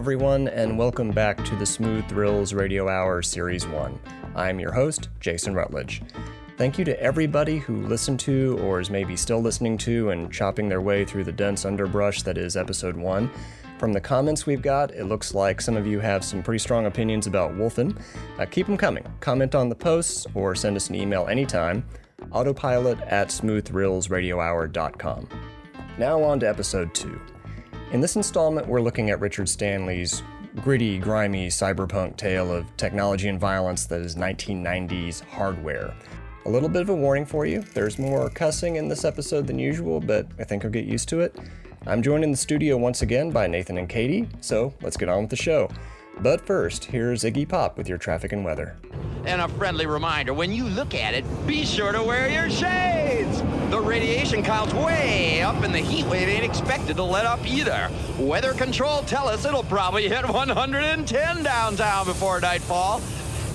everyone, and welcome back to the Smooth Thrills Radio Hour Series 1. I'm your host, Jason Rutledge. Thank you to everybody who listened to, or is maybe still listening to, and chopping their way through the dense underbrush that is Episode 1. From the comments we've got, it looks like some of you have some pretty strong opinions about Wolfen. Keep them coming. Comment on the posts, or send us an email anytime. autopilot@smooththrillsradiohour.com. Now on to Episode 2. In this installment, we're looking at Richard Stanley's gritty, grimy cyberpunk tale of technology and violence that is 1990s hardware. A little bit of a warning for you. There's more cussing in this episode than usual, but I think you'll get used to it. I'm joined in the studio once again by Nathan and Katie, so let's get on with the show. But first, here's Iggy Pop with your traffic and weather. And a friendly reminder, when you look at it, be sure to wear your shades! The radiation count's way up and the heat wave ain't expected to let up either. Weather control tell us it'll probably hit 110 downtown before nightfall.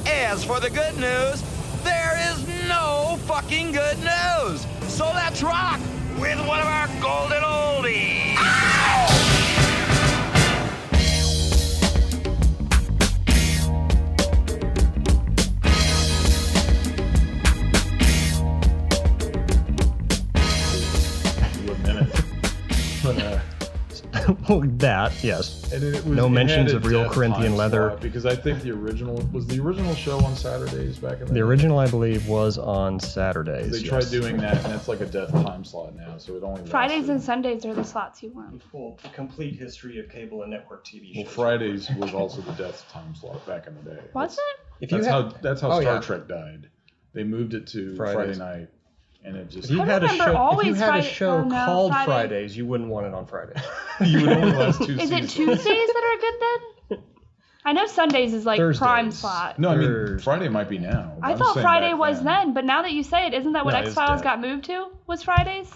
As for the good news, there is no fucking good news! So let's rock with one of our golden oldies! Ow! That, yes. And it was, no mentions of real death Corinthian time leather. slot, because I think the original show on Saturdays back in the The day? original, I believe, was on Saturdays. They tried doing that, and that's like a death time slot now, so it only Fridays lasted. and Sundays are the slots you want. Full complete history of cable and network TV shows. Well, Fridays was also the death time slot back in the day. Was it? That's how Star Trek died. They moved it to Friday night, and it just. If you had a show Friday, called Fridays, you wouldn't want it on Friday. You would only last 2 seasons. Is it Tuesdays that are good then? I know Sundays is like Thursdays. prime slot. No, I mean Friday might be now. I thought Friday was then, but now that you say it, isn't that what No, X-Files got moved to? Was Fridays?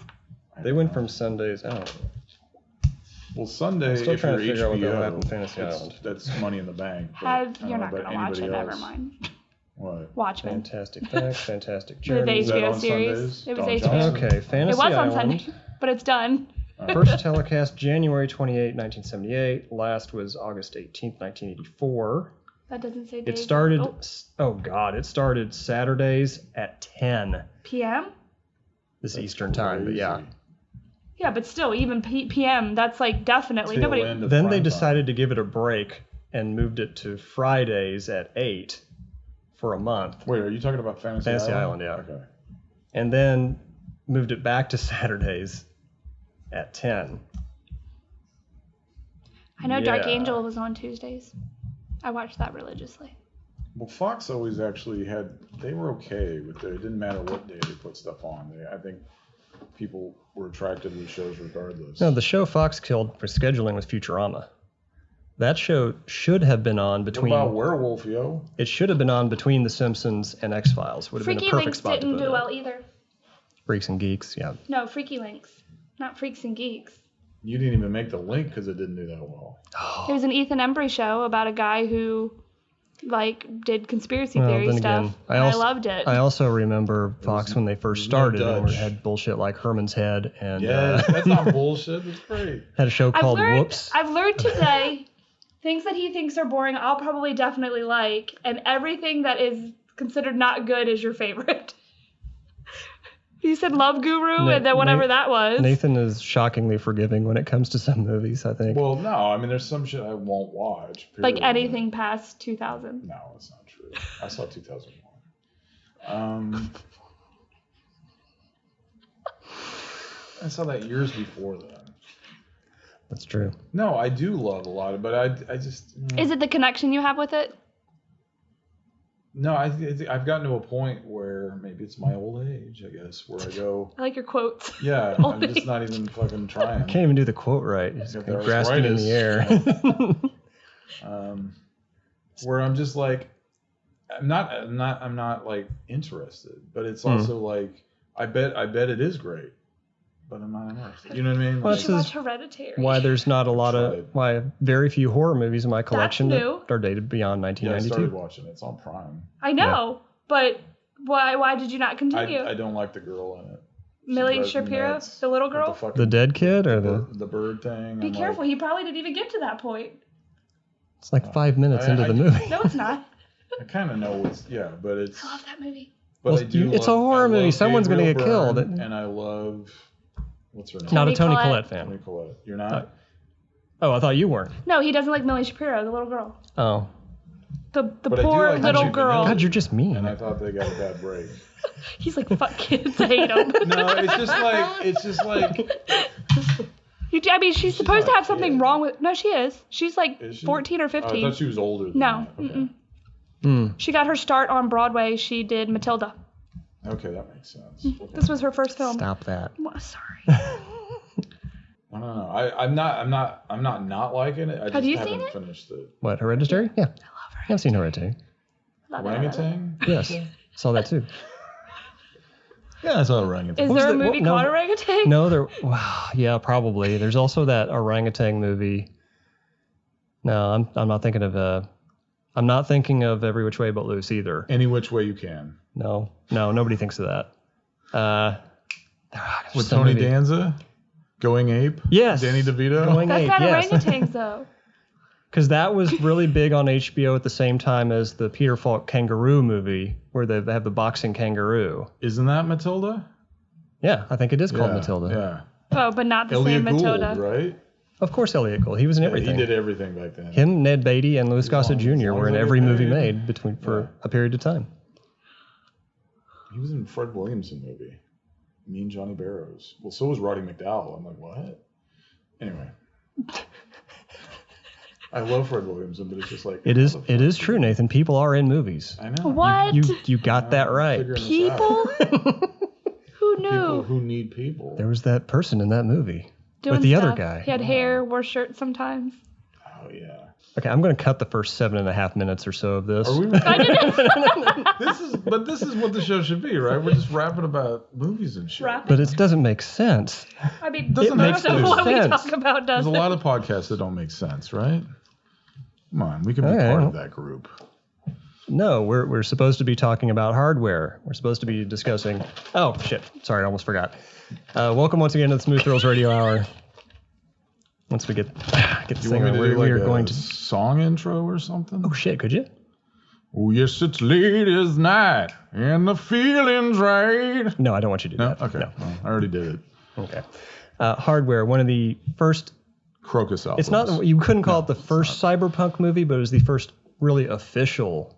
They went from Sundays. I don't know. Well, Sunday, I'm still if trying you're to figure out what the hell happened in HBO, Fantasy Island. that's Money in the Bank. but I don't You're know not about gonna watch it. anybody Never else. mind. What? Watchmen. Fantastic Facts, Fantastic The Journey. Is that HBO on series. Sundays? It was Don HBO. Johnson? Okay, Fantasy It was on Island. Sunday, but it's done. First telecast January 28, 1978. Last was August 18th, 1984. That doesn't say It days. started, it started Saturdays at 10 PM? this Eastern time, but yeah. Yeah, but still, even PM, that's like definitely Tail nobody. end of Then they prime decided time. to give it a break and moved it to Fridays at 8 for a month. Wait, are you talking about Fantasy Island, yeah. Okay. And then moved it back to Saturdays at 10. I know Dark Yeah. Angel was on Tuesdays. I watched that religiously. Well, Fox always actually they were okay with it. It didn't matter what day they put stuff on. I think people were attracted to the shows regardless. No, the show Fox killed for scheduling was Futurama. That show should have been on between. What about Werewolf, yo? It should have been on between The Simpsons and X-Files. Would have been Freaky a perfect Links spot to didn't put do it. well either. Freaks and Geeks, yeah. No, Freaky Links. Not Freaks and Geeks. You didn't even make the link because it didn't do that well. It was an Ethan Embry show about a guy who, did conspiracy theory then stuff. again, I loved it. I also remember Fox when they first started and Dutch. had bullshit like Herman's Head and Yeah, that's not bullshit. It's great. had a show called Whoops. I've learned today things that he thinks are boring, I'll probably definitely like, and everything that is considered not good is your favorite. He said Love Guru, and then whatever that was. Nathan is shockingly forgiving when it comes to some movies, I think. Well, no, I mean, there's some shit I won't watch. Like period. anything past 2000. No, that's not true. I saw 2001. I saw that years before that. That's true. No, I do love a lot of, but I just. Is it the connection you have with it? No, I've gotten to a point where maybe it's my old age, I guess, where I go. I like your quotes. Yeah, Old I'm just age. not even fucking trying. Can't even do the quote right. Just Got kind of the grasping in the air. Where I'm just like, I'm not like interested, but it's also like, I bet it is great, but I'm not interested. You know what I mean? Well, You this should is watch Hereditary. why there's not a lot of, why very few horror movies in my collection that new. are dated beyond Yeah, I 1992. started watching it. It's on Prime. I know, but why did you not continue? I don't like the girl in it. She Millie drives me Shapiro, nuts. the little With girl? fucking- The dead kid or the bird thing. Be I'm careful, like, he probably didn't even get to that point. It's like 5 minutes into the movie. No, it's not. I kind of know what's but it's. I love that movie. But Well, I do. it's a horror movie. Someone's going to get Gabriel killed. Byrne, and I love. What's her name? Not a Toni Collette. Collette fan. Toni Collette. You're not. Oh, I thought you weren't. No, he doesn't like Millie Shapiro, the little girl. Oh. The But I do poor like little Judy girl. God, you're just mean. And I thought they got a bad break. He's like, fuck kids, I hate them. No, it's just like. I mean, she's supposed to not have something kid. wrong with. No, she is. She's like Is she? 14 or Oh, 15. I thought she was older than No. that. Okay. She got her start on Broadway. She did Matilda. Okay, that makes sense. Okay. This was her first film. Stop that. Well, sorry. I don't know. I'm not liking it. I just Have you haven't seen it? finished it. What, Hereditary? Yeah. I love her. I've seen Hereditary. Love it, love it. Orangutan? Yes. Saw that too. Yeah, I saw orangutan. Is What was there a the- movie what- no, called Orangutan? No, wow, yeah, probably. There's also that orangutan movie. No, I'm not thinking of I'm not thinking of Every Which Way But Loose either. Any which way you can. No, nobody thinks of that. With Tony Danza? Going Ape? Yes. Danny DeVito? Going That's Ape, not yes. orangutans, though. Because that was really big on HBO at the same time as the Peter Falk kangaroo movie, where they have the boxing kangaroo. Isn't that Matilda? Yeah, I think it is called Yeah, Matilda. Yeah. Oh, but not the Elliot same Gould, Matilda. right? Of course, Elliot Gould. He was in everything. He did everything back then. Him, Ned Beatty, and Louis Gossett long- as Jr. long were as in they every get movie paid. made for a period of time. He was in Fred Williamson movie. Mean Johnny Barrows. Well, so was Roddy McDowell. I'm like, what? Anyway. I love Fred Williamson, but it's just like... It is true, Nathan. People are in movies. I know. What? You got that right. Figuring this People? out. Who knew? People who need people. There was that person in that movie Doing with the other stuff. guy. He had hair, wore shirts sometimes. Oh, yeah. Okay, I'm going to cut the first 7.5 minutes or so of this. Are we... This is what the show should be, right? We're just rapping about movies and shit. Rapping? But it doesn't make sense. I mean, Doesn't most make of what we sense. talk about There's doesn't. a lot of podcasts that don't make sense, right? Come on, we can be All right. part of that group. No, we're supposed to be talking about hardware. We're supposed to be discussing... Oh, shit. Sorry, I almost forgot. Welcome once again to the Smooth Thrills Radio Hour. Once we get this You thing want me on, to do we are like going a to... song intro or something? Oh, shit, could you? Oh, yes, it's late as night and the feeling's right. No, I don't want you to do No? that. Okay. No. Well, I already did it. Okay. Hardware, one of the first... Crocus albums. It's not... You couldn't call it the first Cyberpunk movie, but it was the first really official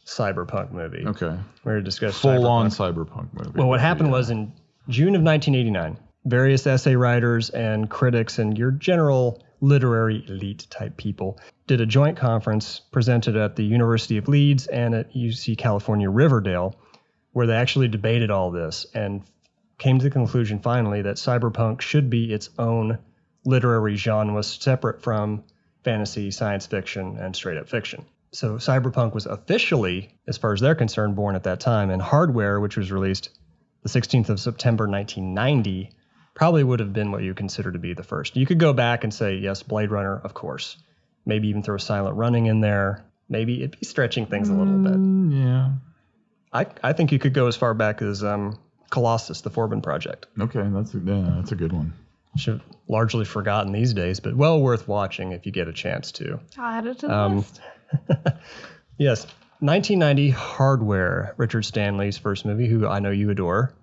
Cyberpunk movie. Okay. We're going to discuss Full-on Cyberpunk. Cyberpunk movie. Well, what happened was in June of 1989, various essay writers and critics and your general literary elite type people did a joint conference presented at the University of Leeds and at UC California, Riverdale, where they actually debated all this and came to the conclusion finally that cyberpunk should be its own literary genre separate from fantasy, science fiction, and straight up fiction. So cyberpunk was officially, as far as they're concerned, born at that time, and Hardware, which was released the 16th of September 1990, probably would have been what you consider to be the first. You could go back and say, yes, Blade Runner, of course. Maybe even throw Silent Running in there. Maybe it'd be stretching things a little bit. Yeah. I think you could go as far back as Colossus, the Forbin Project. Okay, that's a good one. Should have largely forgotten these days, but well worth watching if you get a chance to. I'll add it to the list. Yes, 1990 Hardware, Richard Stanley's first movie, who I know you adore.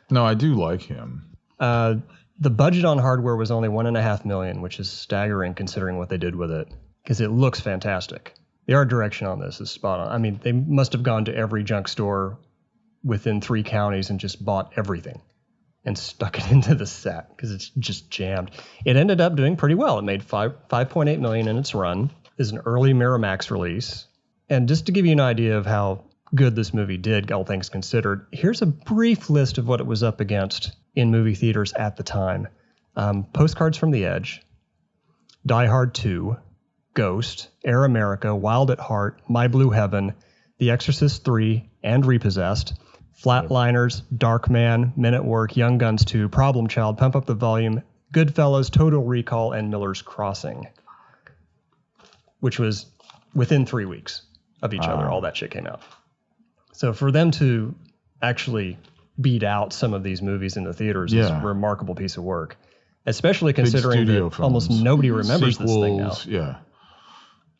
No, I do like him. The budget on Hardware was only $1.5 million, which is staggering considering what they did with it, because it looks fantastic. The art direction on this is spot on. I mean, they must have gone to every junk store within 3 counties and just bought everything and stuck it into the set because it's just jammed. It ended up doing pretty well. It made $5.8 million in its run. Is an early Miramax release. And just to give you an idea of how good this movie did, all things considered, here's a brief list of what it was up against in movie theaters at the time. Postcards from the Edge, Die Hard 2, Ghost, Air America, Wild at Heart, My Blue Heaven, The Exorcist 3, and Repossessed, Flatliners, Darkman, Men at Work, Young Guns 2, Problem Child, Pump Up the Volume, Goodfellas, Total Recall, and Miller's Crossing, which was within 3 weeks of each other. All that shit came out. So for them to actually beat out some of these movies in the theaters is a remarkable piece of work, especially considering that almost nobody remembers this thing now. Yeah.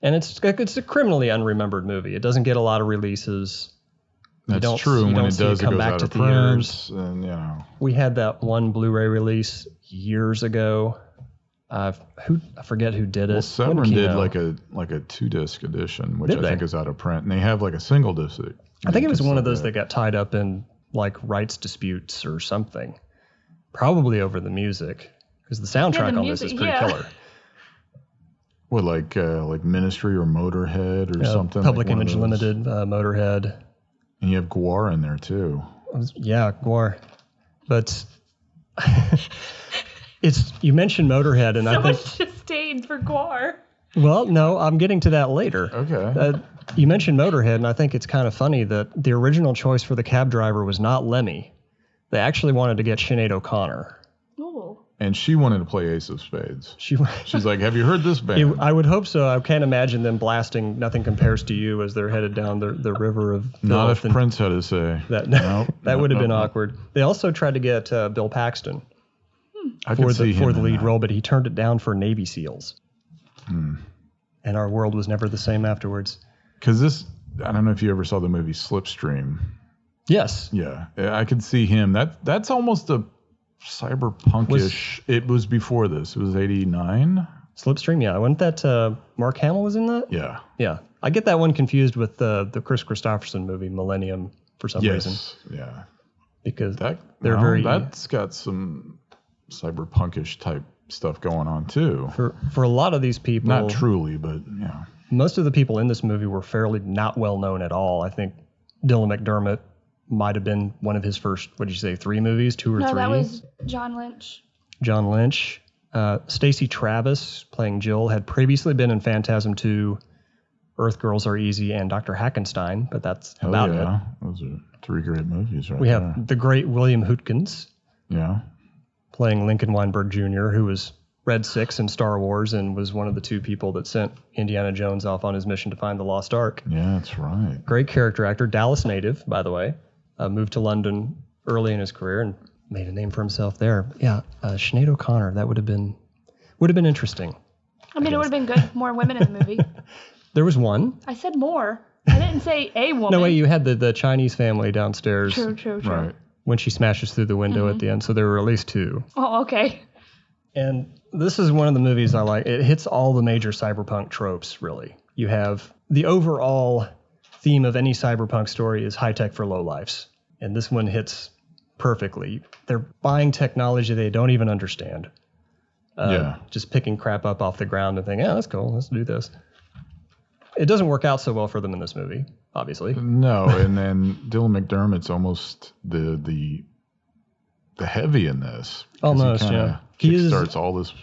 And it's a criminally unremembered movie. It doesn't get a lot of releases. That's true. And when it does, it goes out of print. And, We had that one Blu-ray release years ago. I forget who did it. Well, Severin did like a 2-disc edition, which I think is out of print. And they have like a single disc. I think it was one of those that got tied up in like rights disputes or something. Probably over the music. Because the soundtrack on this is pretty killer. What, like Ministry or Motorhead or something? Public Image Limited, Motorhead. And you have Gwar in there, too. Yeah, Gwar. But you mentioned Motorhead, and I think... So much disdain for Gwar. Well, no, I'm getting to that later. Okay. You mentioned Motorhead, and I think it's kind of funny that the original choice for the cab driver was not Lemmy. They actually wanted to get Sinead O'Connor. Oh. And she wanted to play Ace of Spades. She's like, have you heard this band? I would hope so. I can't imagine them blasting Nothing Compares to You as they're headed down the river of filth. Not if Prince had to say. That would have been awkward. They also tried to get Bill Paxton for the lead role, but he turned it down for Navy SEALs. And our world was never the same afterwards. Because I don't know if you ever saw the movie Slipstream. Yes. Yeah, I could see him. That's almost a cyberpunkish. It was before this. It was 89. Slipstream, yeah. Wasn't that Mark Hamill was in that? Yeah. Yeah. I get that one confused with the Chris Christopherson movie Millennium for some reason. Yeah. Because that's got some cyberpunkish type stuff going on too. For a lot of these people, not truly, but yeah. Most of the people in this movie were fairly not well known at all. I think Dylan McDermott might have been one of his first, what did you say, 3 movies, 2 or 3? No, that was John Lynch. John Lynch. Stacey Travis, playing Jill, had previously been in Phantasm 2, Earth Girls Are Easy, and Dr. Hackenstein, but that's about it. Those are 3 great movies right We there. have the great William Hootkins. Yeah. Playing Lincoln Weinberg Jr., who was Red 6 in Star Wars and was one of the 2 people that sent Indiana Jones off on his mission to find the Lost Ark. Yeah, that's right. Great character actor. Dallas native, by the way. Moved to London early in his career and made a name for himself there. Yeah, Sinead O'Connor, that would have been interesting. I mean, it would have been good. More women in the movie. There was one. I said more. I didn't say a woman. No, wait, you had the Chinese family downstairs. True. Right. When she smashes through the window at the end, so there were at least 2. Oh, okay. And this is one of the movies I like. It hits all the major cyberpunk tropes, really. You have the overall theme of any cyberpunk story is high tech for lowlifes. And this one hits perfectly. They're buying technology they don't even understand. Just picking crap up off the ground and thinking, that's cool, let's do this. It doesn't work out so well for them in this movie, obviously. No, and then Dylan McDermott's almost the heavy in this. Almost, He starts all this.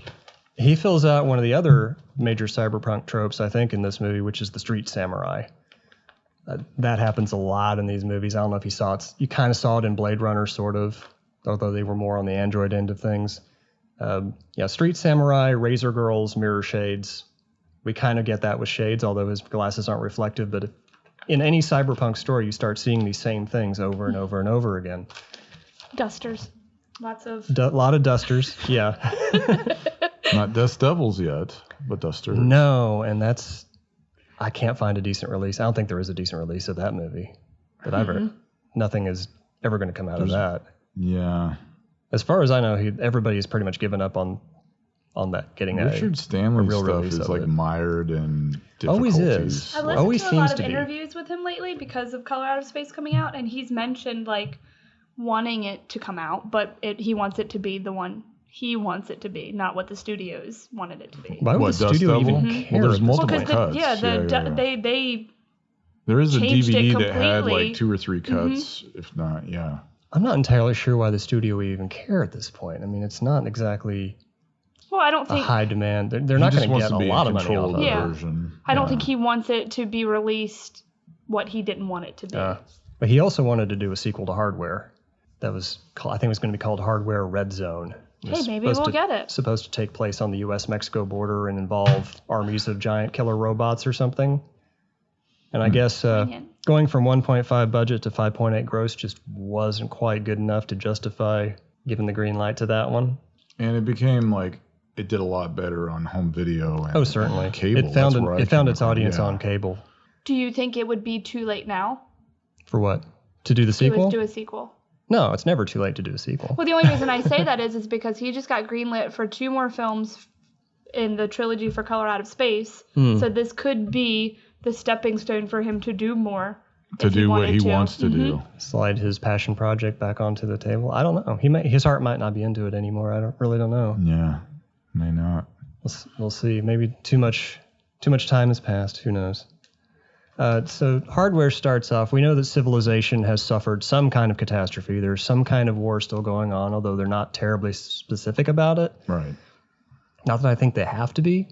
He fills out one of the other major cyberpunk tropes, I think, in this movie, which is the street samurai. That happens a lot in these movies. I don't know if you saw it. You kind of saw it in Blade Runner, sort of, although they were more on the Android end of things. Street samurai, razor girls, mirror shades. We kind of get that with Shades, although his glasses aren't reflective. But in any cyberpunk story, you start seeing these same things over and over and over again. Dusters. Lots of... lot of dusters, yeah. Not Dust Devils yet, but dusters. No, and that's... I can't find a decent release. I don't think there is a decent release of that movie. But nothing is ever going to come out of that. Yeah. As far as I know, everybody has pretty much given up on that, getting Richard Stanley stuff is like mired in difficulties. Always is. I listened to a lot of interviews with him lately because of Color Out of Space coming out, and he's mentioned like wanting it to come out, but he wants it to be the one he wants it to be, not what the studios wanted it to be. Why would the studio even care? Well, there's multiple cuts. They there is a DVD that had like 2 or 3 cuts, if not, I'm not entirely sure why the studio would even care at this point. I mean, it's not exactly I don't think a high demand. They're not going to get a lot of money off of it. Version. I don't think he wants it to be released what he didn't want it to be. But he also wanted to do a sequel to Hardware. That was, I think it was going to be called Hardware Red Zone. Hey, maybe we'll get it. Supposed to take place on the U.S.-Mexico border and involve armies of giant killer robots or something. And I guess going from 1.5 budget to 5.8 gross just wasn't quite good enough to justify giving the green light to that one. And it became like it did a lot better on home video and certainly. cable. It found its audience on cable. Do you think it would be too late now? For what? To do the sequel? To do a sequel. No, it's never too late to do a sequel. Well, the only reason I say that is because he just got greenlit for 2 more films in the trilogy for Color Out of Space. So this could be the stepping stone for him to do more. To do what he wants to do. Slide his passion project back onto the table. I don't know. His heart might not be into it anymore. I don't know. Yeah, may not. We'll see. Maybe too much time has passed. Who knows? So Hardware starts off, we know that civilization has suffered some kind of catastrophe. There's some kind of war still going on, although they're not terribly specific about it. Right. Not that I think they have to be.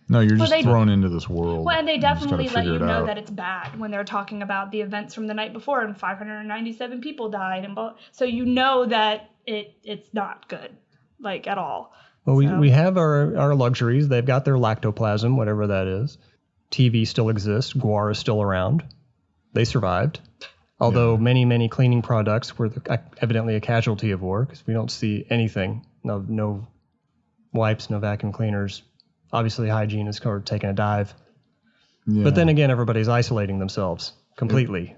No, you're just thrown into this world. Well, and they definitely let you know that it's bad when they're talking about the events from the night before and 597 people died. So you know that it's not good, like, at all. Well, we have our luxuries. They've got their lactoplasm, whatever that is. TV still exists. Guar is still around. They survived. Although many, many cleaning products were evidently a casualty of war, because we don't see anything. No wipes, no vacuum cleaners. Obviously, hygiene is taking a dive. Yeah. But then again, everybody's isolating themselves completely.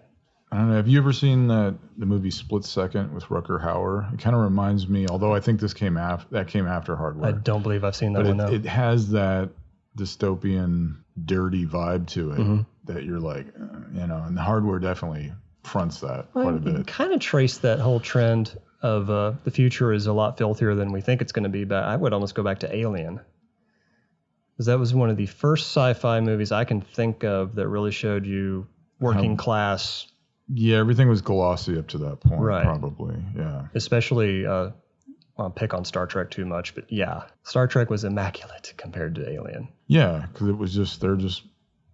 I don't know. Have you ever seen the movie Split Second with Rutger Hauer? It kind of reminds me, although I think this came after Hardware. I don't believe I've seen that one. It has that dystopian, dirty vibe to it that you're like, and the Hardware definitely fronts that quite a bit. Kind of trace that whole trend of the future is a lot filthier than we think it's going to be, but I would almost go back to Alien. Because that was one of the first sci-fi movies I can think of that really showed you working class. Yeah, everything was glossy up to that point, right. Probably, yeah. Especially, I'll pick on Star Trek too much, but yeah, Star Trek was immaculate compared to Alien. Yeah, because it was just, they're just,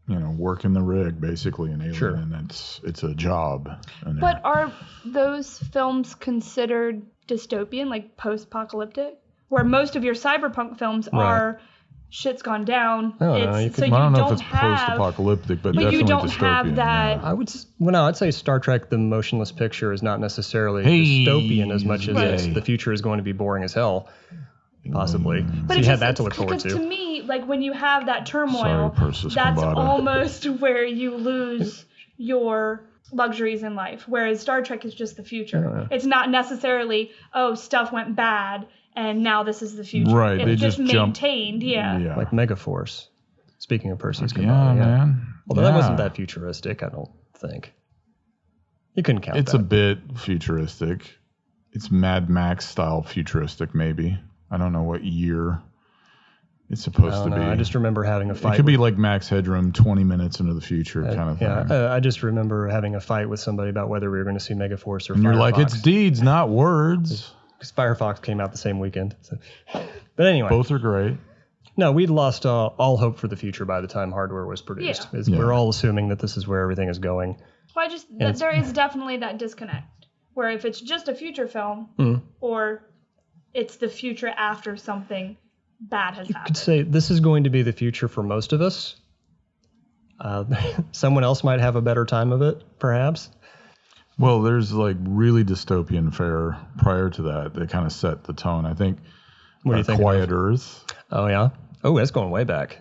working the rig basically in Alien, sure. And it's a job. But are those films considered dystopian, like post-apocalyptic? Where most of your cyberpunk films are... Shit's gone down. I don't know if it's post-apocalyptic, but definitely you don't dystopian. Have that. Yeah. I'd say Star Trek: The Motionless Picture is not necessarily dystopian as much as the future is going to be boring as hell, possibly. But so you had that to look forward to. Because to me, like when you have that turmoil, that's almost where you lose your luxuries in life. Whereas Star Trek is just the future. It's not necessarily stuff went bad. And now this is the future. Right, it's they just maintained, yeah. Like Megaforce. Speaking of Percy's Combine, man. Although that wasn't that futuristic, I don't think. You couldn't count It's a bit futuristic. It's Mad Max style futuristic, maybe. I don't know what year it's supposed to be. I just remember having a fight. It could be like Max Headroom 20 minutes into the future kind of thing. I just remember having a fight with somebody about whether we were going to see Megaforce or Firefox. And you're like, it's deeds, not words. Because Firefox came out the same weekend. So. But anyway. Both are great. No, we'd lost all hope for the future by the time Hardware was produced. Yeah. We're all assuming that this is where everything is going. Well, there is definitely that disconnect. Where if it's just a future film, or it's the future after something bad has happened. You could say this is going to be the future for most of us. Someone else might have a better time of it, perhaps. Well, there's like really dystopian fare prior to that. They kind of set the tone. I think. What do you think? Quiet Earth. Oh yeah. Oh, that's going way back.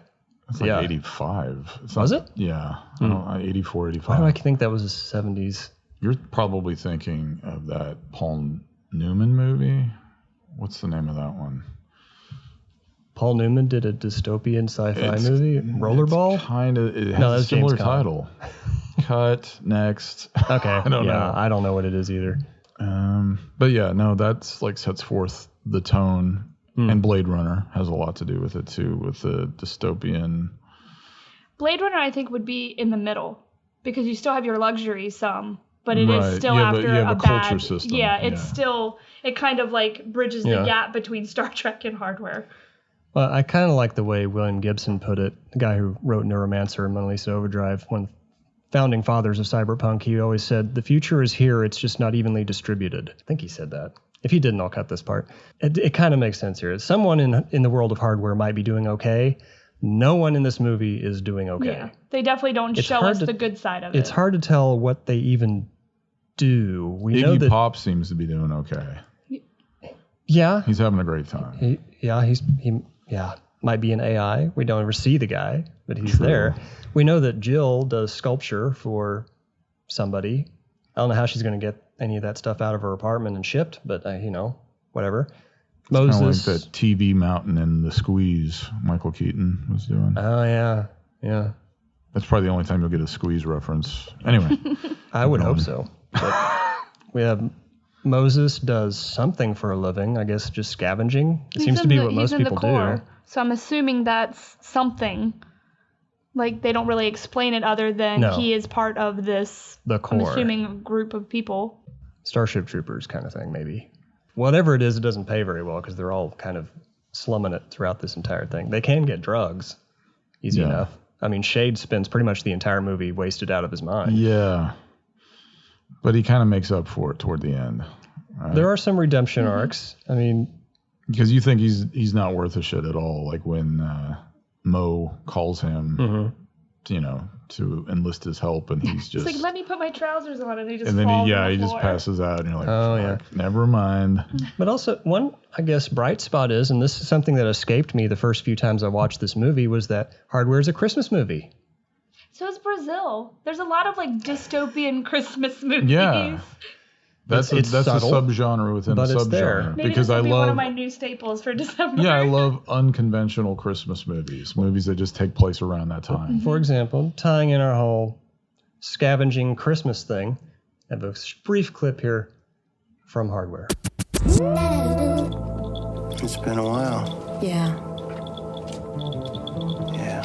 It's like 85. Was it? Yeah. 84, 85. Why do I think that was the 70s? You're probably thinking of that Paul Newman movie. What's the name of that one? Paul Newman did a dystopian sci-fi movie, Rollerball. It has a similar title. Cut next. Okay. I don't know. I don't know what it is either. But yeah, no, that's like sets forth the tone, and Blade Runner has a lot to do with it too, with the dystopian. Blade Runner, I think, would be in the middle because you still have your luxuries some, but it is still after but you have a culture bad system. Yeah, it's still it kind of like bridges the gap between Star Trek and Hardware. Well, I kind of like the way William Gibson put it, the guy who wrote Neuromancer and Mona Lisa Overdrive, one of the founding fathers of cyberpunk. He always said, the future is here, it's just not evenly distributed. I think he said that. If he didn't, I'll cut this part. It kind of makes sense here. Someone in the world of Hardware might be doing okay. No one in this movie is doing okay. Yeah, they definitely don't show us the good side of it. It's hard to tell what they even do. We know Iggy that Pop seems to be doing okay. Yeah. He's having a great time. He might be an AI. We don't ever see the guy, but he's there. We know that Jill does sculpture for somebody. I don't know how she's going to get any of that stuff out of her apartment and shipped, but whatever. It's kind of like that TV mountain in The Squeeze Michael Keaton was doing. Oh, yeah. Yeah. That's probably the only time you'll get a Squeeze reference. Anyway. I would hope so. But we have Moses does something for a living, I guess just scavenging. It seems to be what most people do. So I'm assuming that's something. Like, they don't really explain it other than he is part of this, the core. I'm assuming, a group of people. Starship Troopers kind of thing, maybe. Whatever it is, it doesn't pay very well because they're all kind of slumming it throughout this entire thing. They can get drugs easy enough. I mean, Shade spends pretty much the entire movie wasted out of his mind. Yeah. But he kind of makes up for it toward the end. Right? There are some redemption arcs. I mean... Because you think he's not worth a shit at all. Like when Mo calls him, to enlist his help, and he's just... It's like, let me put my trousers on, and he just he just passes out, and you're like, oh, yeah, never mind. But also, one, I guess, bright spot is, and this is something that escaped me the first few times I watched this movie, was that Hardware is a Christmas movie. So is Brazil. There's a lot of, like, dystopian Christmas movies. Yeah. That's a subgenre within a subgenre. Maybe because this will I be love one of my new staples for December. Yeah, I love unconventional Christmas movies that just take place around that time. For example, tying in our whole scavenging Christmas thing, I have a brief clip here from Hardware. It's been a while. Yeah. Yeah.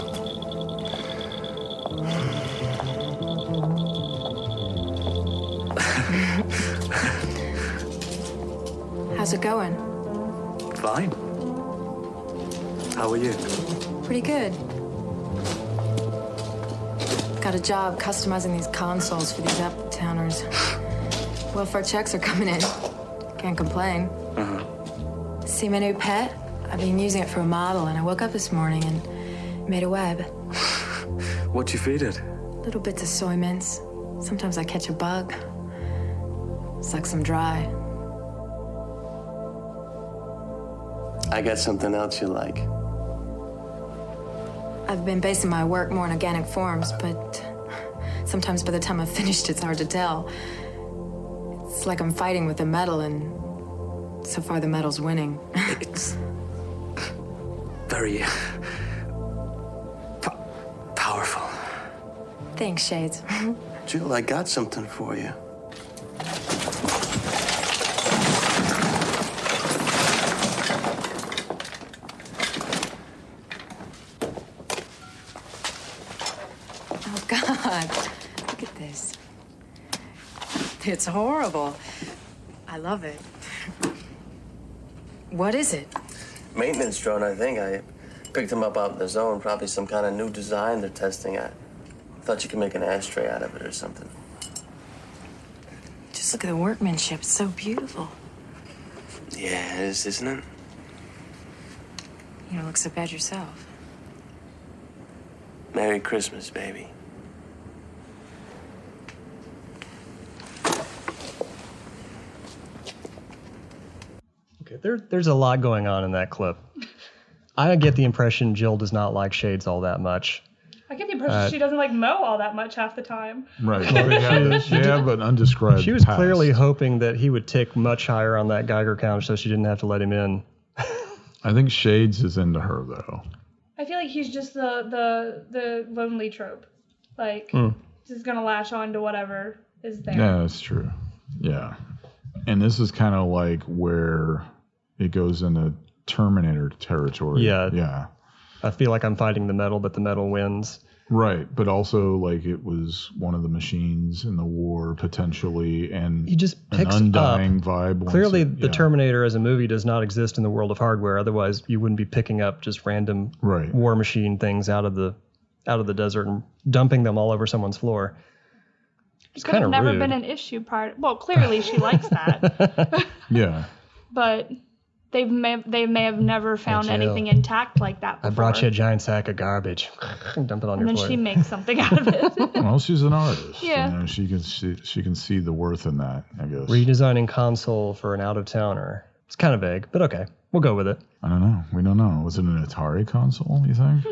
How's it going? Fine. How are you? Pretty good. Got a job customizing these consoles for these up-towners. Welfare checks are coming in. Can't complain. See my new pet? I've been using it for a model, and I woke up this morning and made a web. What'd you feed it? Little bits of soy mince. Sometimes I catch a bug. Sucks them dry. I got something else you like. I've been basing my work more on organic forms, but sometimes by the time I've finished, it's hard to tell. It's like I'm fighting with the metal, and so far the metal's winning. It's very powerful. Thanks, Shades. Jill, I got something for you. God, look at this. It's horrible. I love it. What is it? Maintenance drone, I think. I picked them up out in the zone. Probably some kind of new design they're testing at. Thought you could make an ashtray out of it or something. Just look at the workmanship. It's so beautiful. Yeah, it is, isn't it? You don't look so bad yourself. Merry Christmas, baby. Okay, there's a lot going on in that clip. I get the impression Jill does not like Shades all that much. I get the impression she doesn't like Mo all that much half the time. Right. They have an undescribed She was past. clearly hoping that he would tick much higher on that Geiger counter so she didn't have to let him in. I think Shades is into her, though. I feel like he's just the lonely trope. Like, just gonna latch on to whatever is there. Yeah, that's true. Yeah. And this is kind of like where it goes into Terminator territory. Yeah. Yeah. I feel like I'm fighting the metal, but the metal wins. Right. But also, like, it was one of the machines in the war, potentially, and he just picks an undying up. vibe. Clearly, the Terminator as a movie does not exist in the world of Hardware. Otherwise, you wouldn't be picking up just random war machine things out of the desert and dumping them all over someone's floor. It's kind of never rude. been an issue part. Well, clearly she likes that. Yeah. But they may have never found anything intact like that before. I brought you a giant sack of garbage. Dump it on your floor. And then she makes something out of it. Well, she's an artist. Yeah. You know, she can see the worth in that, I guess. Redesigning console for an out-of-towner. It's kind of vague, but okay. We'll go with it. I don't know. We don't know. Was it an Atari console, you think?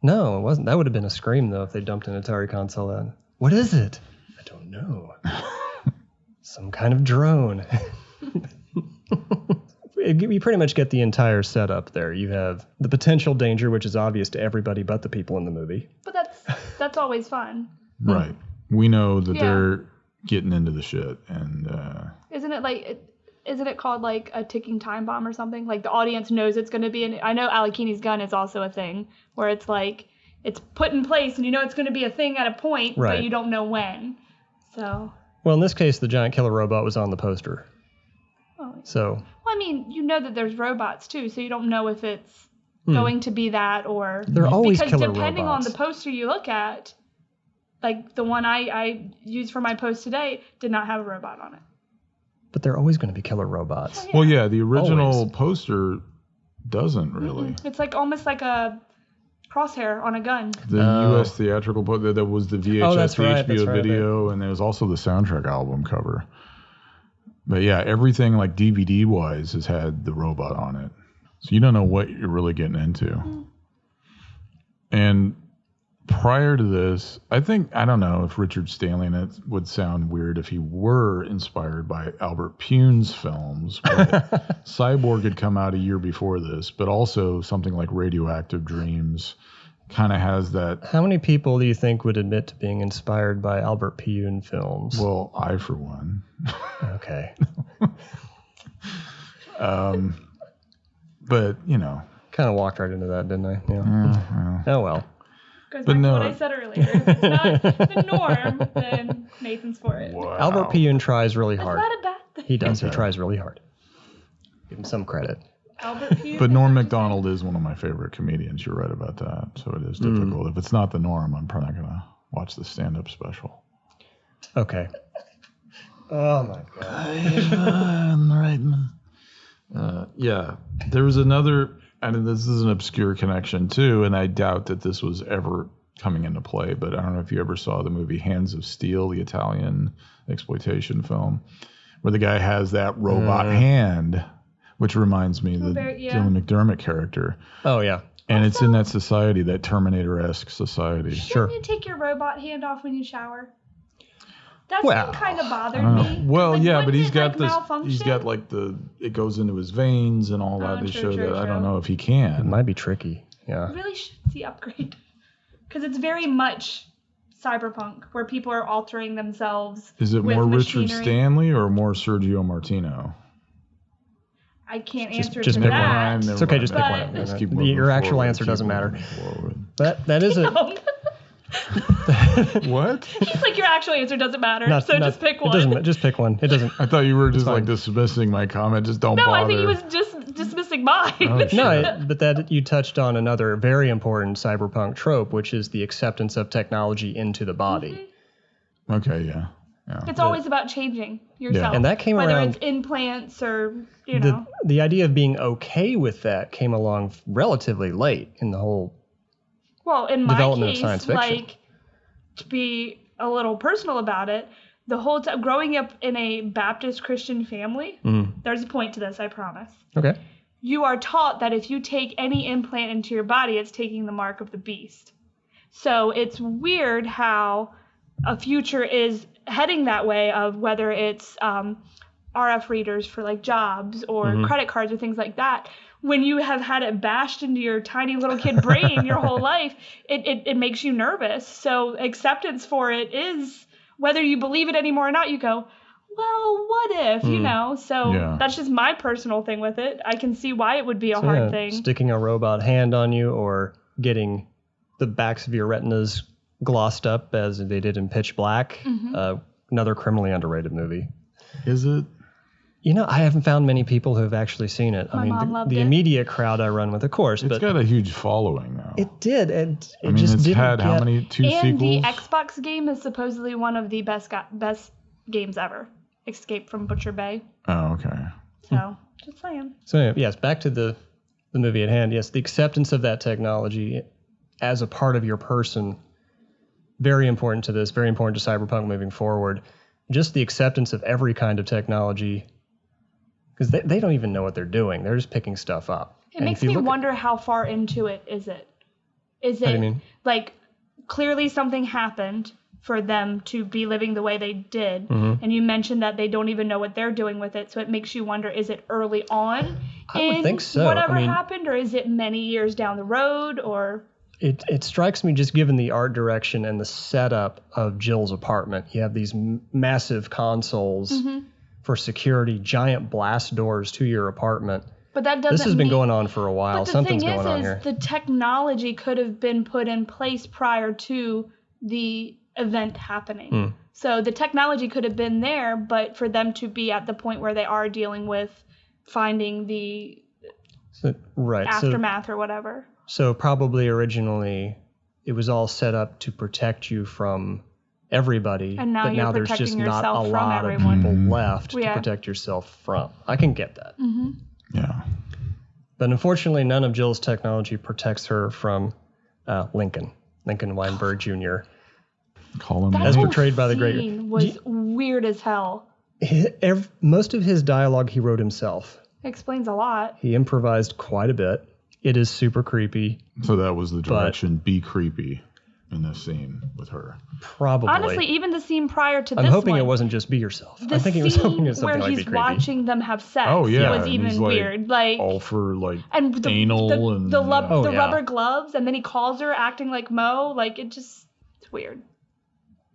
No, it wasn't. That would have been a Scream, though, if they dumped an Atari console in. What is it? I don't know. Some kind of drone. You pretty much get the entire setup there. You have the potential danger, which is obvious to everybody but the people in the movie. But that's always fun. Right. We know that they're getting into the shit, and Isn't it called like a ticking time bomb or something? Like the audience knows it's going to be I know Alekini's gun is also a thing where it's like it's put in place and you know it's going to be a thing at a point, right. But you don't know when. So. Well, in this case, the giant killer robot was on the poster. Oh. So. Well, I mean, you know that there's robots too, so you don't know if it's going to be that or. They're always killer robots. Because depending on the poster you look at, like the one I used for my post today did not have a robot on it. But they're always going to be killer robots. Oh, yeah. Well, yeah, the original poster doesn't really. It's like almost like a crosshair on a gun. The U.S. theatrical poster, that was the VHS, HBO video, and there was also the soundtrack album cover. But yeah, everything like DVD-wise has had the robot on it. So you don't know what you're really getting into. And prior to this, I don't know if Richard Stanley, and it would sound weird if he were inspired by Albert Pune's films, but Cyborg had come out a year before this, but also something like Radioactive Dreams kind of has that. How many people do you think would admit to being inspired by Albert Pune films? Well, I, for one. Okay. But, you know. Kind of walked right into that, didn't I? Yeah. Oh, well. Goes back to what I said earlier. If it's not the norm, then Nathan's for it. Wow. Albert Pune tries really hard. That's not a bad thing. He does. He tries really hard. Give him some credit. Albert Pune. But Norm Macdonald is one of my favorite comedians. You're right about that. So it is difficult. If it's not the norm, I'm probably not going to watch the stand-up special. Okay. Oh, my God. Yeah. There was another... And this is an obscure connection, too, and I doubt that this was ever coming into play, but I don't know if you ever saw the movie Hands of Steel, the Italian exploitation film, where the guy has that robot hand, which reminds me of the Dylan McDermott character. Oh, yeah. And it's in that society, that Terminator-esque society. Shouldn't you take your robot hand off when you shower? That's kind of bothered me. Well, like, yeah, but he's got this. Malfunction? He's got like it goes into his veins and all that. They show that. I don't know if he can. It might be tricky. Yeah. I really should see Upgrade because it's very much Cyberpunk, where people are altering themselves. Is it more Richard Stanley or more Sergio Martino? I can't answer just to pick that. One. It's okay, just pick one. Let's keep your actual answer doesn't matter. That is a. What? He's like, your actual answer doesn't matter, just pick one. It doesn't. Just pick one. It doesn't. I thought you were just like dismissing my comment. Just don't bother. No, I think he was just dismissing mine. Oh, no, but that you touched on another very important cyberpunk trope, which is the acceptance of technology into the body. Mm-hmm. Okay, yeah. It's always about changing yourself. And that came whether around. Whether it's implants or, you know. The idea of being okay with that came along relatively late in the whole in development my case, of science fiction. Like, to be a little personal about it, the whole time growing up in a Baptist Christian family, there's a point to this, I promise. Okay. You are taught that if you take any implant into your body, it's taking the mark of the beast. So it's weird how a future is heading that way of whether it's RF readers for like jobs or credit cards or things like that. When you have had it bashed into your tiny little kid brain your whole life, it makes you nervous. So acceptance for it is, whether you believe it anymore or not, you go, well, what if, you know? So that's just my personal thing with it. I can see why it would be a hard thing. Sticking a robot hand on you or getting the backs of your retinas glossed up as they did in Pitch Black. Another criminally underrated movie. Is it? You know, I haven't found many people who have actually seen it. My mom loved the it. Immediate crowd I run with, of course. It's got a huge following now. It did, and it just didn't had how many? 2 sequels? And the Xbox game is supposedly one of the best games ever. Escape from Butcher Bay. Oh, okay. So, just saying. So, anyway, yes, back to the movie at hand. Yes, the acceptance of that technology as a part of your person, very important to this, very important to Cyberpunk moving forward. Just the acceptance of every kind of technology. Because they don't even know what they're doing. They're just picking stuff up. It makes me wonder how far into it is it? Is it, how do you mean? Like, clearly something happened for them to be living the way they did. Mm-hmm. And you mentioned that they don't even know what they're doing with it. So it makes you wonder, is it early on I would think so. whatever happened? Or is it many years down the road? Or... It strikes me, just given the art direction and the setup of Jill's apartment. You have these massive consoles for security, giant blast doors to your apartment. But that doesn't This has been going on for a while. But the Something's thing going on is, here. the technology could have been put in place prior to the event happening. So the technology could have been there, but for them to be at the point where they are dealing with finding the aftermath or whatever. So probably originally it was all set up to protect you from everybody, and now but you're now there's just protecting not a yourself from lot of everyone. people left to protect yourself from. I can get that. Yeah. But unfortunately, none of Jill's technology protects her from Lincoln Weinberg Jr. Call him That as whole portrayed by the great. scene was weird as hell. Most of his dialogue he wrote himself. Explains a lot. He improvised quite a bit. It is super creepy. So that was the direction. Be creepy in this scene with her. Probably. Honestly, even the scene prior to this I'm hoping one, it wasn't just be yourself. the I think he was hoping it was scene something where like he's be creepy. watching them have sex Oh yeah, was and even he's, weird. Like all for like and the, anal the, and the, yeah. rubber gloves, and then he calls her acting like Mo. Like it's weird.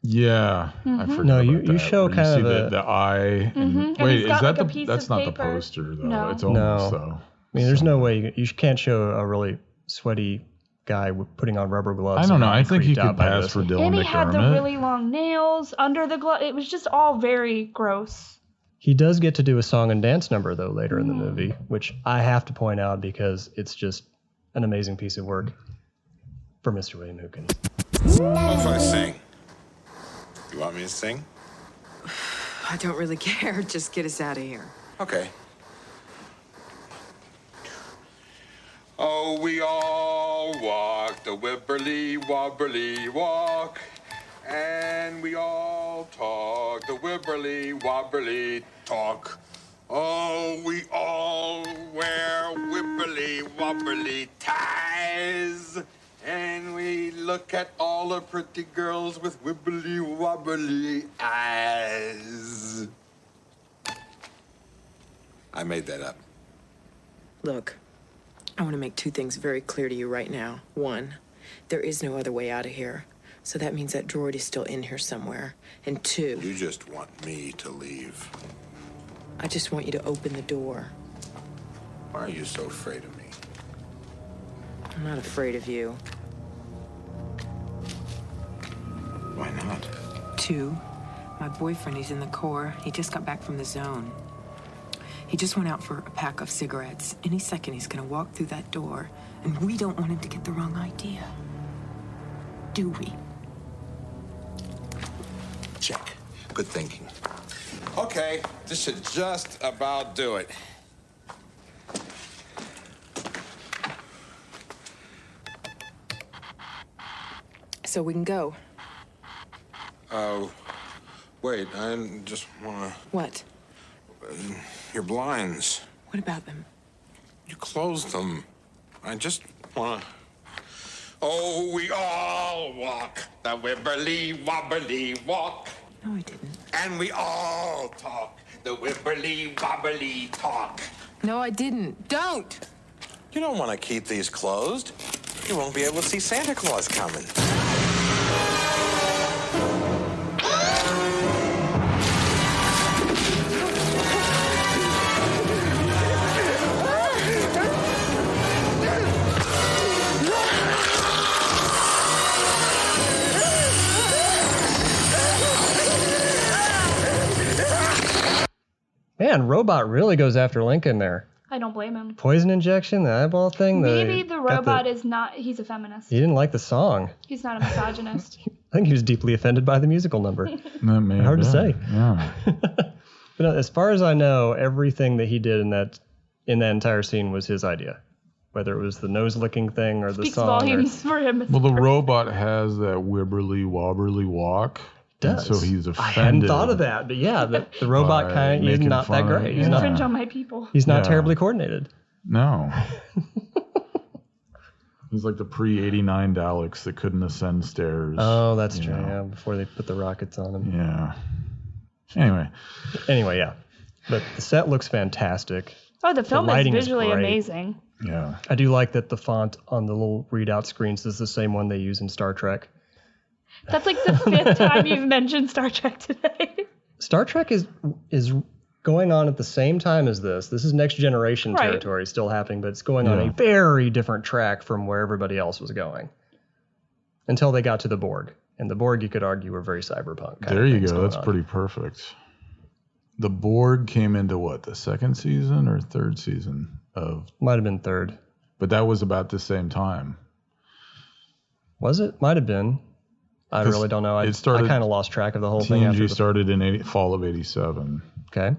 Yeah, I forgot No, about you that, show where kind you of see the eye. And, And wait, he's is got, that like, a the? piece That's of not the paper. poster though. No. It's almost though. I mean, there's no way you can't show a really sweaty guy putting on rubber gloves. I don't know. and I think he creeped out could by pass this. for Dylan And he McDermott. had the really long nails under the glove. It was just all very gross. He does get to do a song and dance number though later in the movie, which I have to point out because it's just an amazing piece of work for Mr. William Hookins. What if I sing? You want me to sing? I don't really care. Just get us out of here. Okay. Oh, we all walk the wibberly wobberly walk, and we all talk the wibberly wobberly talk. Oh, we all wear wibberly wobberly ties, and we look at all the pretty girls with wibbly wobbly eyes. I made that up. Look, I want to make two things very clear to you right now. One, there is no other way out of here. So that means that droid is still in here somewhere. And two, You just want me to leave. I just want you to open the door. Why are you so afraid of me? I'm not afraid of you. Why not? Two, my boyfriend, he's in the Corps. He just got back from the zone. He just went out for a pack of cigarettes. Any second, he's gonna walk through that door, and we don't want him to get the wrong idea. Do we? Check. Good thinking. Okay, this should just about do it. So we can go. Wait, I just wanna... What? Your blinds. What about them? You closed them. I just wanna... Oh, we all walk the wibberly wobbly walk. No, I didn't. And we all talk the wibberly wobbly talk. No, I didn't. Don't! You don't want to keep these closed. You won't be able to see Santa Claus coming. Man, Robot really goes after Lincoln there. I don't blame him. Poison injection, the eyeball thing. Maybe the robot is not. He's a feminist. He didn't like the song. He's not a misogynist. I think he was deeply offended by the musical number. That may Hard to have say. been, Yeah. But as far as I know, everything that he did in that entire scene was his idea. Whether it was the nose licking thing or the Speaks song. volumes for him. Well, the robot has that wibberly wobberly walk. does. And so he's offended. I hadn't thought of that, but yeah, the robot kind of is not that great. You infringe on my people. He's not terribly coordinated. No. He's like the pre-89 Daleks that couldn't ascend stairs. Oh, that's true. Yeah, before they put the rockets on him. Yeah. Anyway, yeah. But the set looks fantastic. Oh, the film is visually amazing. Yeah. I do like that the font on the little readout screens is the same one they use in Star Trek. That's like the 5th time you've mentioned Star Trek today. Star Trek is going on at the same time as this. This is Next Generation territory still happening, but it's going on a very different track from where everybody else was going. Until they got to the Borg. And the Borg, you could argue, were very cyberpunk. There you go. That's pretty perfect. The Borg came into what, the 2nd season or 3rd season of? Might have been 3rd. But that was about the same time. Was it? Might have been. I really don't know. I kind of lost track of the whole thing. TNG started in fall of 87. Okay.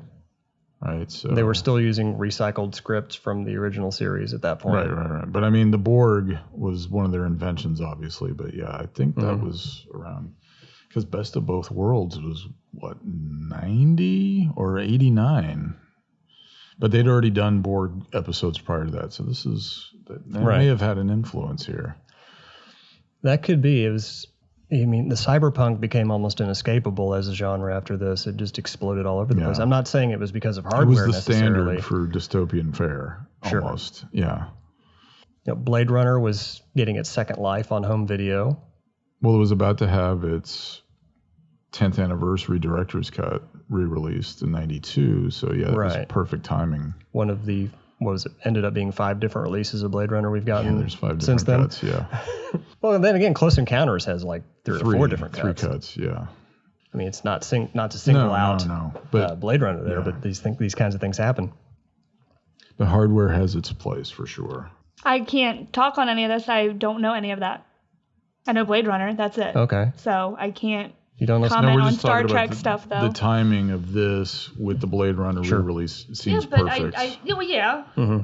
Right. So they were still using recycled scripts from the original series at that point. Right. But I mean, the Borg was one of their inventions, obviously. But yeah, I think that was around, because Best of Both Worlds was what, 90 or 89. But they'd already done Borg episodes prior to that, so that may have had an influence here. That could be. It was. I mean, the cyberpunk became almost inescapable as a genre after this. It just exploded all over the place. I'm not saying it was because of hardware necessarily. It was the standard for dystopian fare, almost. Yeah. Blade Runner was getting its second life on home video. Well, it was about to have its 10th anniversary director's cut re-released in 92. So, yeah, that was perfect timing. One of the, ended up being 5 different releases of Blade Runner we've gotten there's 5 since different then. Cuts, yeah. Well, then again, Close Encounters has like 3 or 4 different cuts. 3 cuts, yeah. I mean, it's not to single out but, Blade Runner there, but these kinds of things happen. The hardware has its place for sure. I can't talk on any of this. I don't know any of that. I know Blade Runner. That's it. Okay. So I can't comment on Star Trek stuff, though. The timing of this with the Blade Runner re-release seems perfect. Mm-hmm.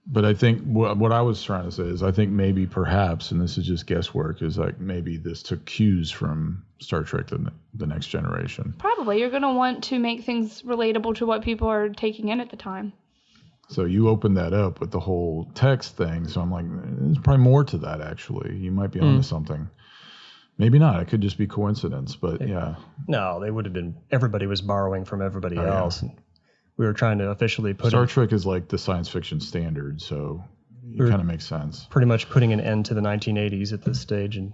But I think what I was trying to say is I think maybe perhaps, and this is just guesswork, is like maybe this took cues from Star Trek the Next Generation. Probably. You're going to want to make things relatable to what people are taking in at the time. So you opened that up with the whole text thing. So I'm like, there's probably more to that, actually. You might be onto something. Maybe not. It could just be coincidence, but yeah. No, they would have been, everybody was borrowing from everybody else. Yeah. We were trying to officially put Star Trek is like the science fiction standard, so it kind of makes sense. Pretty much putting an end to the 1980s at this stage, and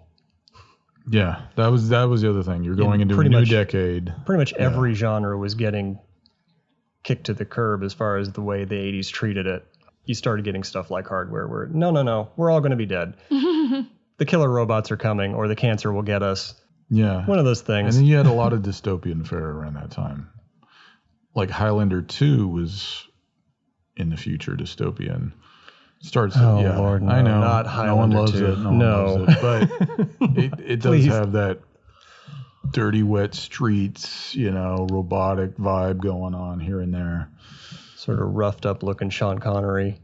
yeah, that was the other thing. You're going into a new decade. Pretty much every genre was getting kicked to the curb as far as the way the 80s treated it. You started getting stuff like hardware where no, we're all going to be dead. The killer robots are coming, or the cancer will get us. Yeah, one of those things. And then you had a lot of dystopian fare around that time. Like Highlander 2 was in the future dystopian. Starts. Lord, no, I know. Not Highlander 2. No one loves it. But it does have that dirty, wet streets, robotic vibe going on here and there. Sort of roughed up looking Sean Connery.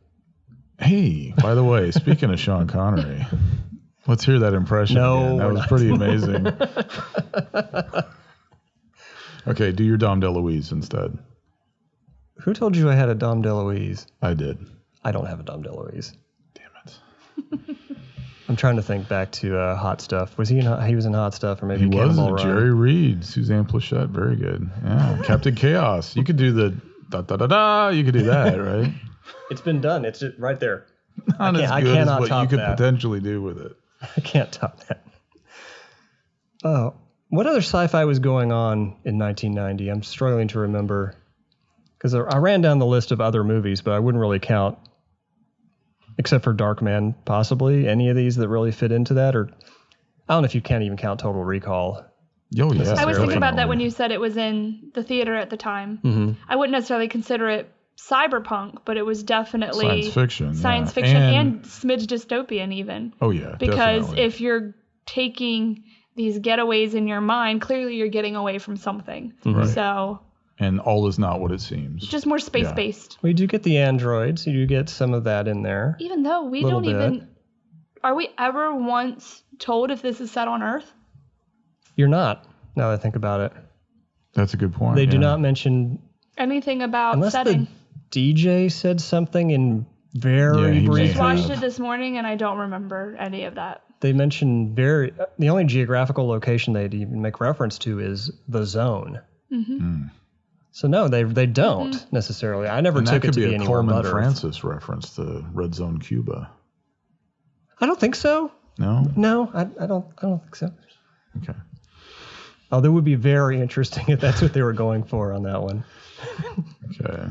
Hey, by the way, speaking of Sean Connery, let's hear that impression again. That was pretty amazing. Okay, do your Dom DeLuise instead. Who told you I had a Dom DeLuise? I did. I don't have a Dom DeLuise. Damn it. I'm trying to think back to Hot Stuff. Was he in? He was in Hot Stuff, or maybe he Cannonball was. Run. Jerry Reed, Suzanne Plachette, very good. Yeah, Captain Chaos. You could do the da da da da. You could do that, right? It's been done. It's just right there. Not as good as what you could potentially do with it. I can't top that. Oh. What other sci-fi was going on in 1990? I'm struggling to remember. Because I ran down the list of other movies, but I wouldn't really count, except for Darkman, possibly, any of these that really fit into that. Or I don't know if you can't even count Total Recall. Oh, yeah. I was thinking about that when you said it was in the theater at the time. Mm-hmm. I wouldn't necessarily consider it cyberpunk, but it was definitely science fiction and smidge dystopian even. Oh, yeah. Because definitely. if you're taking these getaways in your mind, clearly you're getting away from something. Right. So, and all is not what it seems. Just more space-based. We do get the androids. You do get some of that in there. Even though we don't even... Are we ever once told if this is set on Earth? You're not. Now that I think about it. That's a good point. They do not mention anything about unless setting. The DJ said something in very brief. I watched it this morning and I don't remember any of that. They mentioned the only geographical location they'd even make reference to is the zone. So no, they don't necessarily. I never took it to be anywhere but Earth. That could be a Coleman Francis reference to Red Zone Cuba. I don't think so. No, I don't think so. Okay. Oh, that would be very interesting if that's what they were going for on that one. Okay.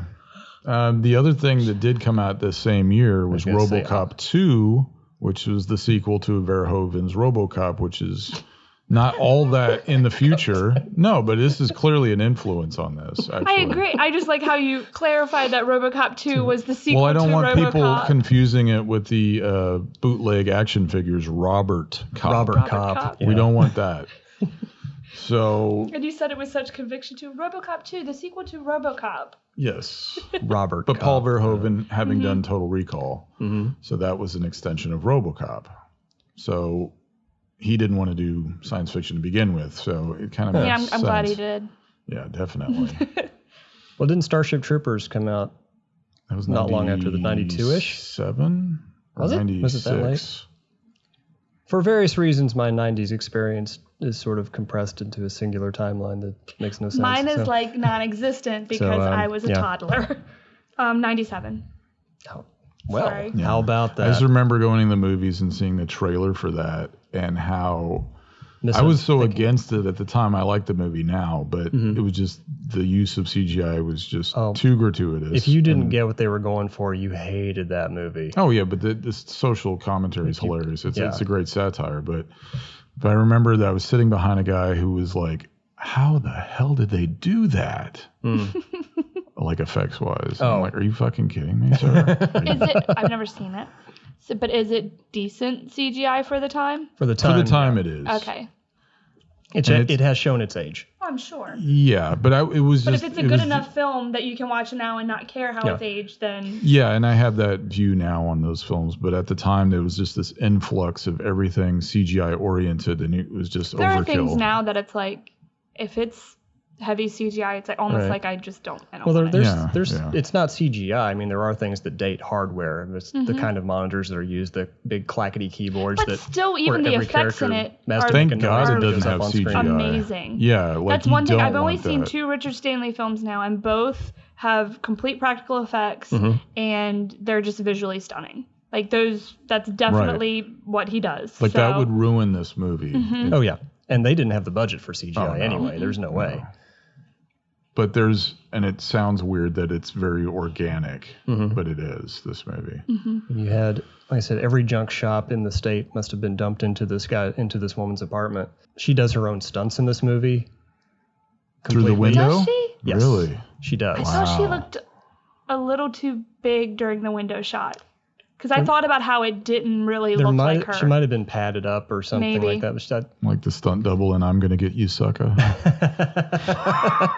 The other thing that did come out this same year was RoboCop 2, which was the sequel to Verhoeven's RoboCop, which is not all that in the future. No, but this is clearly an influence on this, actually. I agree. I just like how you clarified that RoboCop 2 was the sequel to RoboCop. Well, I don't want people confusing it with the bootleg action figures Robert Cop. Yeah. We don't want that. So. And you said it with such conviction too. RoboCop 2, the sequel to RoboCop. Yes. Robert. But Paul Verhoeven having done Total Recall. So that was an extension of RoboCop. So he didn't want to do science fiction to begin with. So it kind of makes sense. I'm glad he did. Yeah, definitely. Well, didn't Starship Troopers come out that was not long after the 92-ish? 7? Was it? 96? Was it that late? For various reasons, my 90s experience is sort of compressed into a singular timeline that makes no sense. Mine is like non-existent because I was a toddler. 97. Oh, well, Sorry. How about that? I just remember going to the movies and seeing the trailer for that and how I was so against it at the time. I like the movie now, but it was just the use of CGI was just too gratuitous. If you didn't get what they were going for, you hated that movie. Oh, yeah, but the social commentary is hilarious. It's a great satire, but I remember that I was sitting behind a guy who was like, how the hell did they do that? Like effects-wise. I'm like, are you fucking kidding me, sir? I've never seen it. So, but is it decent CGI for the time? For the time, it is. Okay. It has shown its age. I'm sure. Yeah, but it was But just... if it's a good enough film that you can watch now and not care how it's aged, then... Yeah, and I have that view now on those films, but at the time there was just this influx of everything CGI-oriented, and it was just overkill. There are things now that it's like, if it's heavy CGI, it's like almost like I just don't. There's it's not CGI. I mean, there are things that date hardware. It's the kind of monitors that are used, the big clackety keyboards. But still, even the effects in it are thank God it doesn't have CGI. Amazing. Yeah, like that's one thing. I've only seen 2 Richard Stanley films now, and both have complete practical effects, and they're just visually stunning. Like that's definitely what he does. Like that would ruin this movie. Oh yeah, and they didn't have the budget for CGI anyway. There's no way. But and it sounds weird that it's very organic, but it is, this movie. You had, like I said, every junk shop in the state must have been dumped into this woman's apartment. She does her own stunts in this movie. Through the window? Does she? Yes, really? She does. I thought she looked a little too big during the window shot. Because I thought about how it didn't really look like her. She might have been padded up or something like that. Like the stunt double and I'm going to get you, sucker.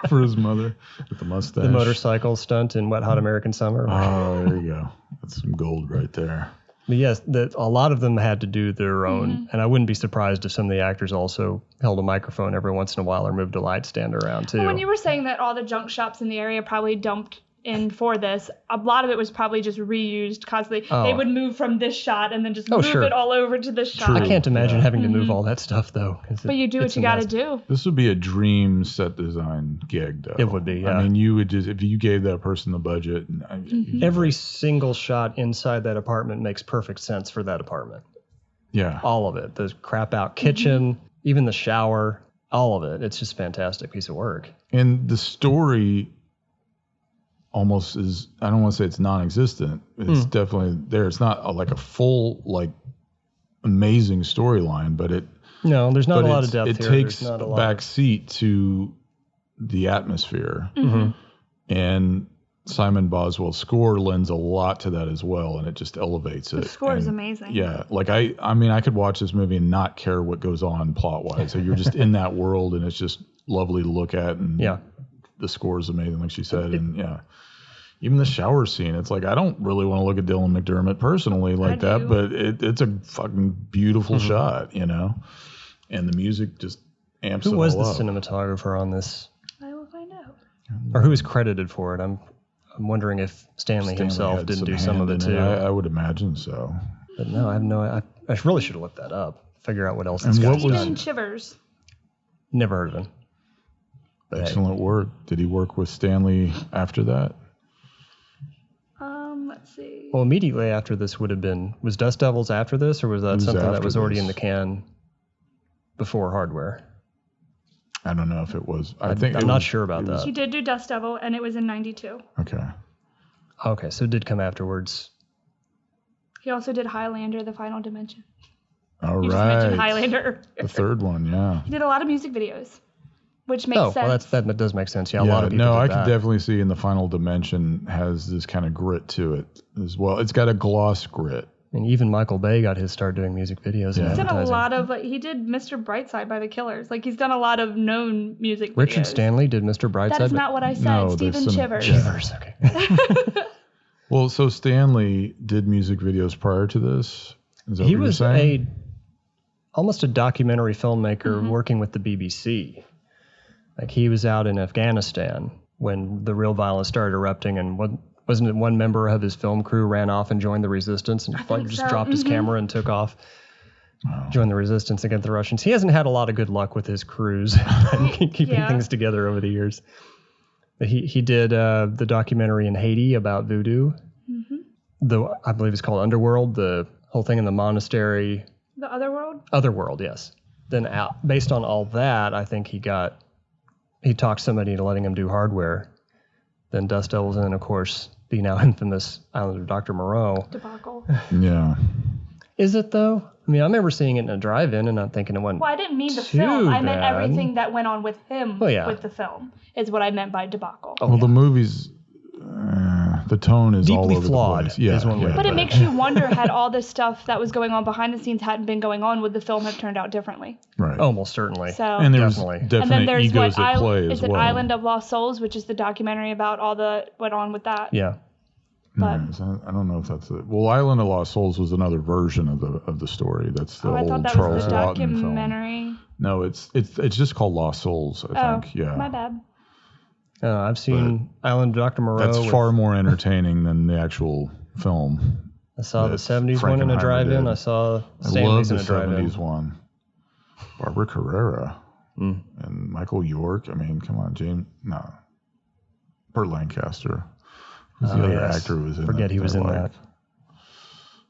For his mother with the mustache. The motorcycle stunt in Wet Hot American Summer. Oh, there you go. That's some gold right there. But yes, a lot of them had to do their own. And I wouldn't be surprised if some of the actors also held a microphone every once in a while or moved a light stand around too. Well, when you were saying that all the junk shops in the area probably dumped in for this, a lot of it was probably just reused constantly. They would move from this shot and then just move it all over to this shot. I can't imagine having to move all that stuff though. But you do what you got to do. This would be a dream set design gig though. It would be, yeah. I mean, you would just, if you gave that person the budget. Every single shot inside that apartment makes perfect sense for that apartment. Yeah. All of it. The crap out kitchen, even the shower, all of it. It's just a fantastic piece of work. And the story almost is, I don't want to say it's non-existent. It's definitely there. It's not like a full, amazing storyline, but there's not a lot of depth here. It takes a back seat to the atmosphere. And Simon Boswell's score lends a lot to that as well, and it just elevates it. The score is amazing. Yeah, I mean, I could watch this movie and not care what goes on plot-wise. So you're just in that world, and it's just lovely to look at, and the score is amazing, like she said, and even the shower scene, it's like, I don't really want to look at Dylan McDermott personally like that, but it's a fucking beautiful shot, And the music just amps Who it was all the up. cinematographer on this? I will find out. Or who was credited for it? I'm wondering if Stanley himself had didn't do some of it hand in too. I would imagine so. But no, I have no. I really should have looked that up. Figure out what else And this what guy's was- done. Steven Shivers. Never heard of him. But hey, Excellent work. Did he work with Stanley after that? Let's see. well, immediately after this would have been, was Dust Devils after this, or was that was something that after was already this. in the can before Hardware? I don't know if it was. I'm think not sure about that. He did do Dust Devil, and it was in 92. Okay. Okay, so it did come afterwards. He also did Highlander, The Final Dimension. All You just mentioned right. Highlander. The third one, yeah. He did a lot of music videos, which makes sense. Well, that does make sense. Yeah, a lot of people No, did I that. could definitely see in the Final Dimension has this kind of grit to it as well. It's got a gloss grit. And even Michael Bay got his start doing music videos. Yeah. And He's done a advertising. lot of, he did Mr. Brightside by the Killers. Like, he's done a lot of known music videos. Richard Stanley did Mr. Brightside. That is not what I said. No, Steven there's some- Shivers. Shivers, okay. Well, so Stanley did music videos prior to this? Is that He what you're was saying? almost a documentary filmmaker Mm-hmm. working with the BBC. Like he was out in Afghanistan when the real violence started erupting, and wasn't it one member of his film crew ran off and joined the resistance and think just so. dropped his camera and took off, joined the resistance against the Russians. He hasn't had a lot of good luck with his crews keeping Yeah. things together over the years. But he did the documentary in Haiti about voodoo. I believe it's called Underworld, the whole thing in the monastery. The Other World? Otherworld, yes. Then based on all that, I think he talked somebody into letting him do Hardware. Then Dust Devils, and then of course the now infamous Island of Dr. Moreau. Debacle. Yeah. Is it though? I mean, I remember seeing it in a drive-in, and I'm thinking it wasn't. Well, I didn't mean the too film. I meant bad. everything that went on with him Well, yeah. with the film, is what I meant by debacle. Oh, Well, yeah. the movie's, the tone is all Deeply over flawed the place. Yeah, is one way to But put it makes you wonder, had all this stuff that was going on behind the scenes hadn't been going on, would the film have turned out differently? Right. Almost certainly. So, And there's Definitely. and then definite there's egos at play is as it well. Island of Lost Souls, which is the documentary about all the went on with that. Yeah. But I don't know if that's it. Well, Island of Lost Souls was another version of the story. That's the I old thought that Charles was the Lawton film. documentary. No, it's just called Lost Souls, I think. Yeah. My bad. I've seen Island of Dr. Moreau. That's with- far more entertaining than the actual film. I saw the that 70s one in a Frankenheimer drive-in. did. I saw I love Stanley's the in a drive-in. 70s one. Barbara Carrera and Michael York. I mean, come on, Burt Lancaster. Who's the other actor who was in Forget that? he was in that.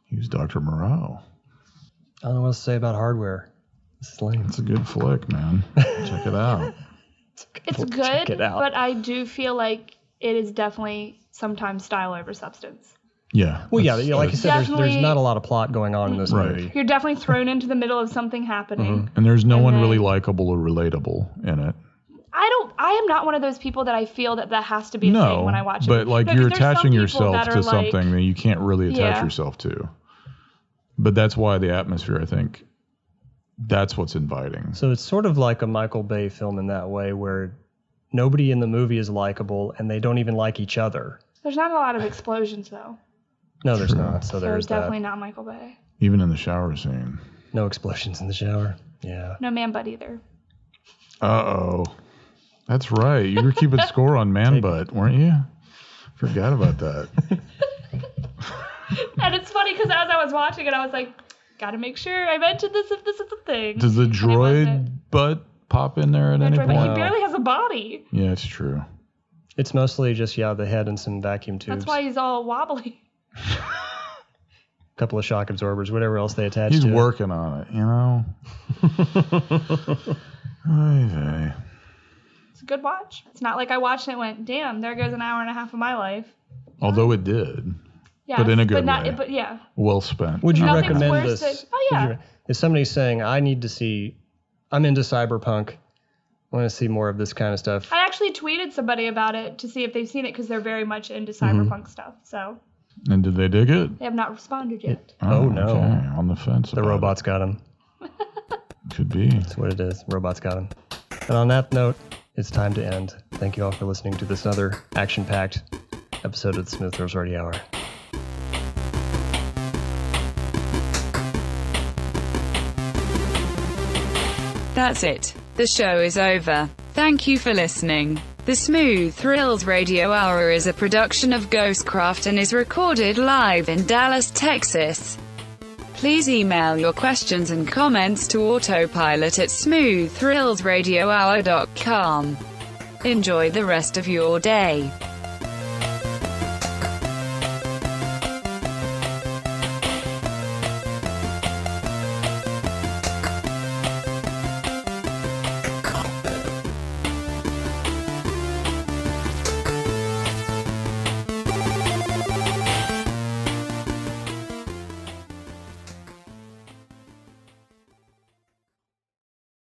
He was Dr. Moreau. I don't know what to say about Hardware. This is lame. It's a good flick, man. Check it out. It's Check good, it out. but I do feel like it is definitely sometimes style over substance. Yeah. Well, yeah, that's- like you said, there's Definitely- not a lot of plot going on in this Right. movie. You're definitely thrown into the middle of something happening. And there's no And one then- really likable or relatable in it. I am not one of those people that I feel that has to be a thing when I watch it. but like No, 'cause you're there's some attaching people yourself that to are like- something that you can't really attach Yeah. yourself to. But that's why the atmosphere, I think, that's what's inviting. So it's sort of like a Michael Bay film in that way, where nobody in the movie is likable, and they don't even like each other. There's not a lot of explosions though. No, there's True. not. So So there's definitely that. not Michael Bay. Even in the shower scene. No explosions in the shower. Yeah. No Man Butt either. Uh-oh. That's right. You were keeping score on Man Butt, weren't you? Forgot about that. And it's funny because as I was watching it, I was like, gotta make sure I mentioned this if this is a thing. Does the And it wasn't. droid butt pop in there at any But he point? barely has a body. Yeah, it's true. It's mostly just, the head and some vacuum tubes. That's why he's all wobbly. A couple of shock absorbers, whatever else they attach He's to it. working on it, you know? Oy vey. It's a good watch. It's not like I watched it and went, damn, there goes an hour and a half of my life. Although it did. Yeah, But in a good not, way. But yeah. Well spent. Would you Nothing's recommend worse this? than- oh, yeah. If somebody's saying, I'm into Cyberpunk, I want to see more of this kind of stuff. I actually tweeted somebody about it to see if they've seen it because they're very much into Mm-hmm. cyberpunk stuff. So And did they dig it? they have not responded yet. Oh, no. Okay. On the fence. The about robots got him. it. Could be. That's what it is. Robots got him. And on that note, it's time to end. Thank you all for listening to this another action-packed episode of the Smooth Throws Already Hour. That's it. The show is over. Thank you for listening. The Smooth Thrills Radio Hour is a production of Ghostcraft and is recorded live in Dallas, Texas. Please email your questions and comments to autopilot@smooththrillsradiohour.com. Enjoy the rest of your day.